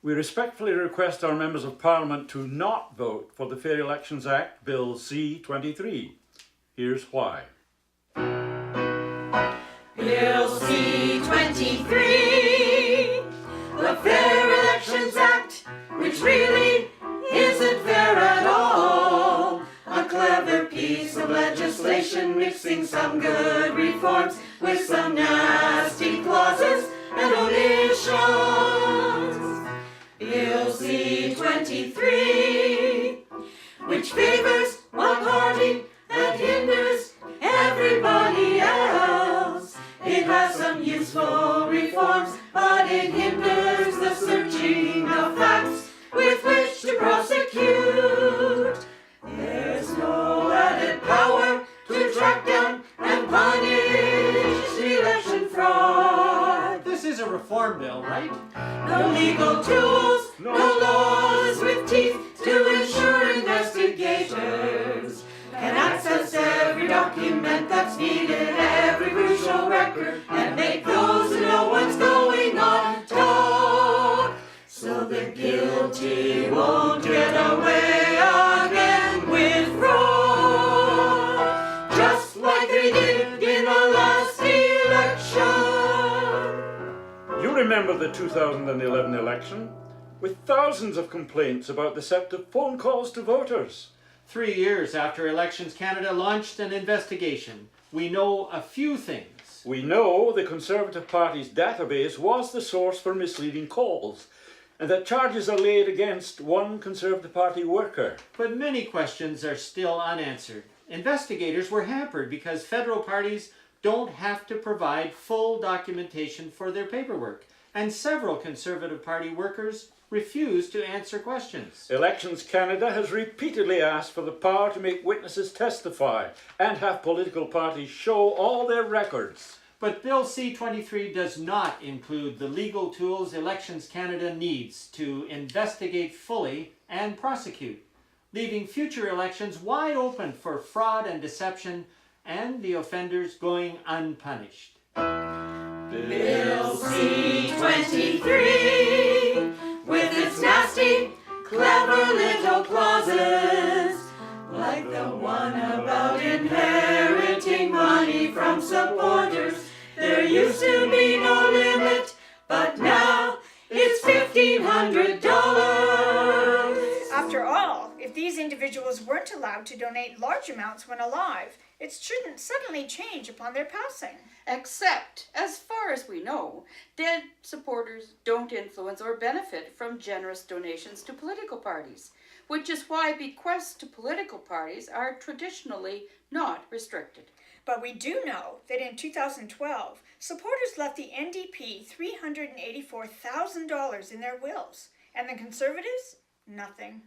We respectfully request our members of Parliament to not vote for the Fair Elections Act, Bill C-23. Here's why. Bill C-23, the Fair Elections Act, which really isn't fair at all. A clever piece of legislation mixing some good reforms with some nasty clauses and omissions. Bill C-23, which favors one party and hinders everybody else. It has some useful reforms, but it hinders the searching of facts with which to prosecute. There's no added power to track down and punish election fraud. This is a reform bill, right? No legal tools, no laws with teeth to ensure investigators can access every document that's needed, every crucial record, and make those who know what's going on talk, so the guilty won't get away again with fraud, just like they did in the last election. You remember the 2011 election, with thousands of complaints about deceptive phone calls to voters. 3 years after Elections Canada launched an investigation, we know a few things. We know the Conservative Party's database was the source for misleading calls, and that charges are laid against one Conservative Party worker. But many questions are still unanswered. Investigators were hampered because federal parties don't have to provide full documentation for their paperwork, and several Conservative Party workers refuse to answer questions. Elections Canada has repeatedly asked for the power to make witnesses testify and have political parties show all their records. But Bill C-23 does not include the legal tools Elections Canada needs to investigate fully and prosecute, leaving future elections wide open for fraud and deception and the offenders going unpunished. Bill C-23, with its nasty, clever little clauses, like the one about inheriting money from supporters. There used to be no limit, but now it's $1,500. After all, if these individuals weren't allowed to donate large amounts when alive, it shouldn't suddenly change upon their passing. Except, as far as we know, dead supporters don't influence or benefit from generous donations to political parties, which is why bequests to political parties are traditionally not restricted. But we do know that in 2012, supporters left the NDP $384,000 in their wills, and the Conservatives, nothing.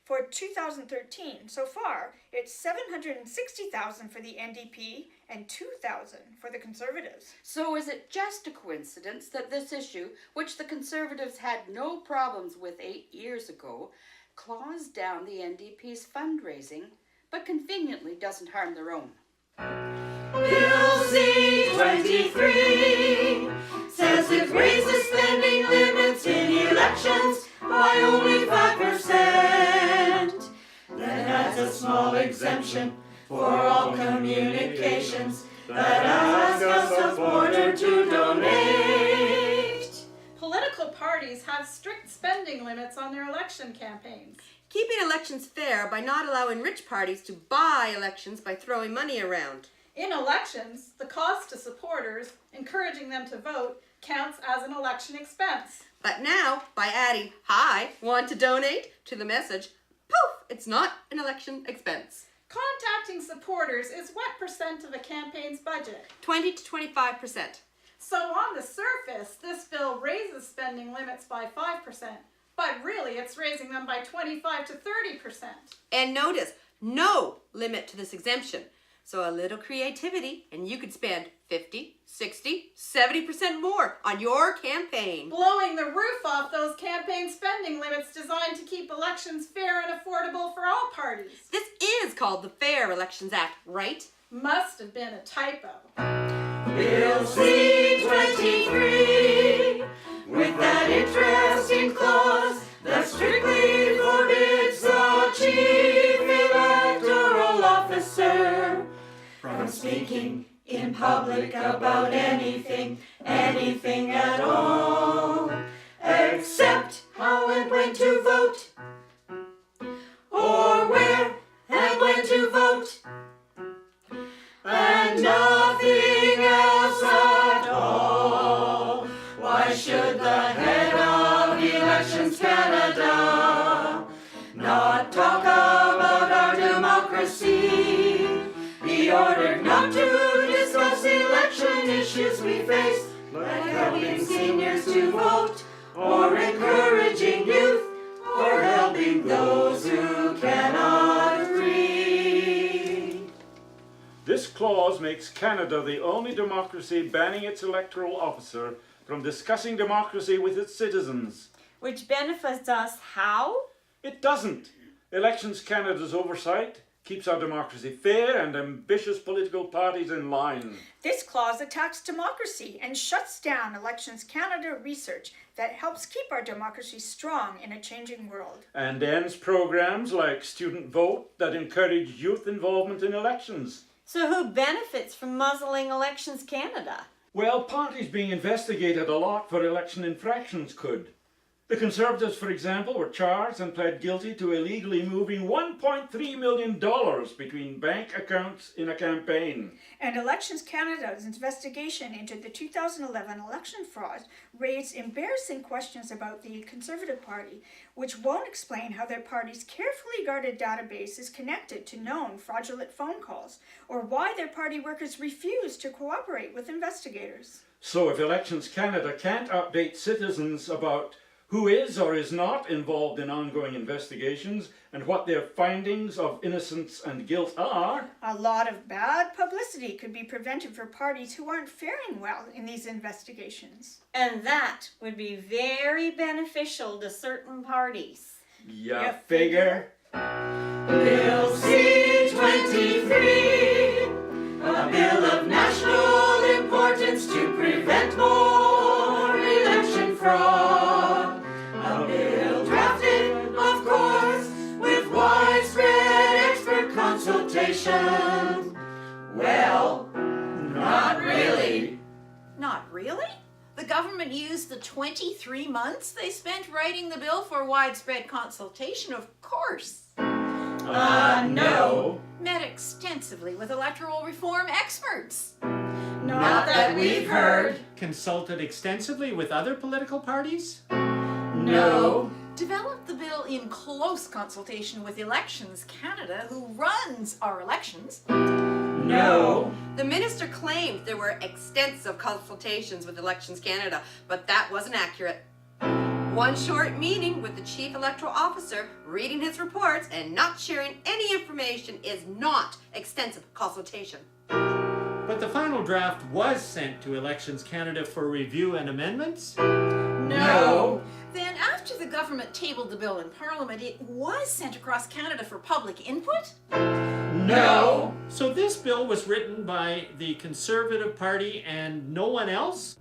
For 2013, so far, it's $760,000 for the NDP and $2,000 for the Conservatives. So is it just a coincidence that this issue, which the Conservatives had no problems with 8 years ago, claws down the NDP's fundraising, but conveniently doesn't harm their own? Bill C-23 says it raises spending limits in elections by only 5%. Then adds a small exemption for all communications that ask a supporter to donate. Political parties have strict spending limits on their election campaigns. Keeping elections fair by not allowing rich parties to buy elections by throwing money around. In elections, the cost to supporters, encouraging them to vote, counts as an election expense. But now, by adding, "Hi, want to donate?" to the message, poof, it's not an election expense. Contacting supporters is what percent of a campaign's budget? 20 to 25%. So on the surface, this bill raises spending limits by 5%, but really it's raising them by 25 to 30%. And notice, no limit to this exemption. So a little creativity and you could spend 50, 60, 70% more on your campaign. Blowing the roof off those campaign spending limits designed to keep elections fair and affordable for all parties. This is called the Fair Elections Act, right? Must have been a typo. Bill C-23, with that interesting clause speaking in public about anything, anything at all, except how and when to vote, or where and when to vote, and nothing else at all. Why should the head of Elections Canada not talk about our democracy, be ordered not to discuss election issues we face, like helping seniors to vote, or encouraging youth, or helping those who cannot read? This clause makes Canada the only democracy banning its electoral officer from discussing democracy with its citizens. Which benefits us how? It doesn't. Elections Canada's oversight keeps our democracy fair and ambitious political parties in line. This clause attacks democracy and shuts down Elections Canada research that helps keep our democracy strong in a changing world. And ends programs like Student Vote that encourage youth involvement in elections. So who benefits from muzzling Elections Canada? Well, parties being investigated a lot for election infractions could. The Conservatives, for example, were charged and pled guilty to illegally moving $1.3 million between bank accounts in a campaign. And Elections Canada's investigation into the 2011 election fraud raised embarrassing questions about the Conservative Party, which won't explain how their party's carefully guarded database is connected to known fraudulent phone calls, or why their party workers refuse to cooperate with investigators. So if Elections Canada can't update citizens about who is or is not involved in ongoing investigations and what their findings of innocence and guilt are, a lot of bad publicity could be prevented for parties who aren't faring well in these investigations. And that would be very beneficial to certain parties. ya figure? Bill C-23, a bill of national importance to prevent more election fraud. A bill drafted, of course, with widespread expert consultation. Well, not really. Not really? The government used the 23 months they spent writing the bill for widespread consultation, of course. No. Met extensively with electoral reform experts. Not that we've heard. Consulted extensively with other political parties? No. Developed the bill in close consultation with Elections Canada, who runs our elections. No. The minister claimed there were extensive consultations with Elections Canada, but that wasn't accurate. One short meeting with the chief electoral officer, reading his reports and not sharing any information is not extensive consultation. But the final draft was sent to Elections Canada for review and amendments? No. Then after the government tabled the bill in Parliament, it was sent across Canada for public input? No. So this bill was written by the Conservative Party and no one else?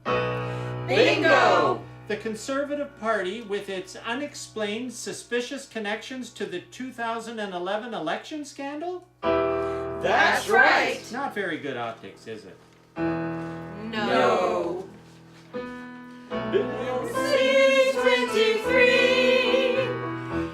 Bingo. The Conservative Party, with its unexplained suspicious connections to the 2011 election scandal? That's right. Not very good optics, is it? No. Bill C-23.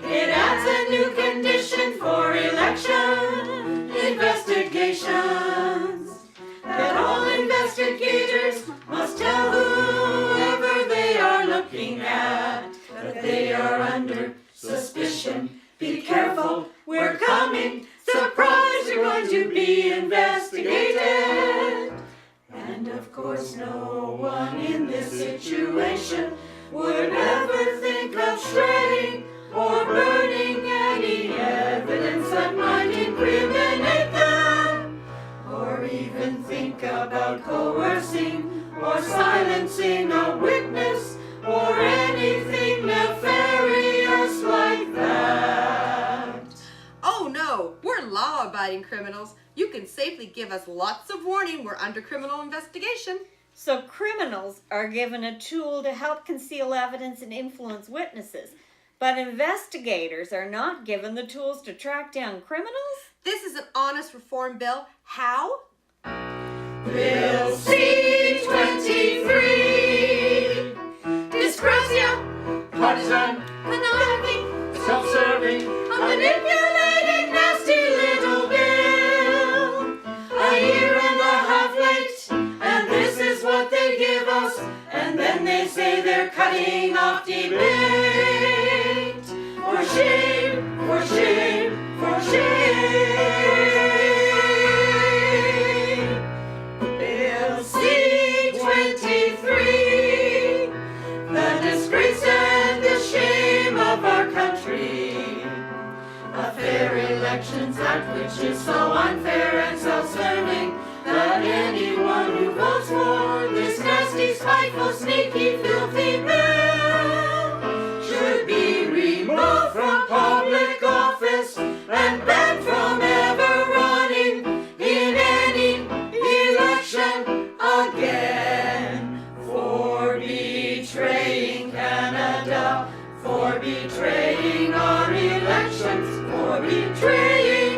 It adds a new condition for election investigations. That all investigators must tell whoever they are looking at that they are under suspicion. Be careful, we're coming. Surprise, you're going to be investigated. And of course, no one in this situation would ever think of shredding or burning any evidence that might incriminate them, or even think about coercing or silencing a witness or anything nefarious like that. Oh no, we're law-abiding criminals. You can safely give us lots of warning we're under criminal investigation. So criminals are given a tool to help conceal evidence and influence witnesses, but investigators are not given the tools to track down criminals? This is an honest reform bill. How? Bill C-23. Dysprasia, Partisan, conniving, self-serving, a manipulating, nasty little bill. A year and a half late, and this is what they give us. And then they say they're cutting off debate. For shame, for shame, for shame. Bill C-23, the disgrace and the shame of our country. A fair elections act which is so unfair and self-serving that anyone who votes for this nasty, spiteful, sneaky, filthy bill should be removed from public office and banned from ever running in any election again. For betraying Canada, for betraying our elections, for betraying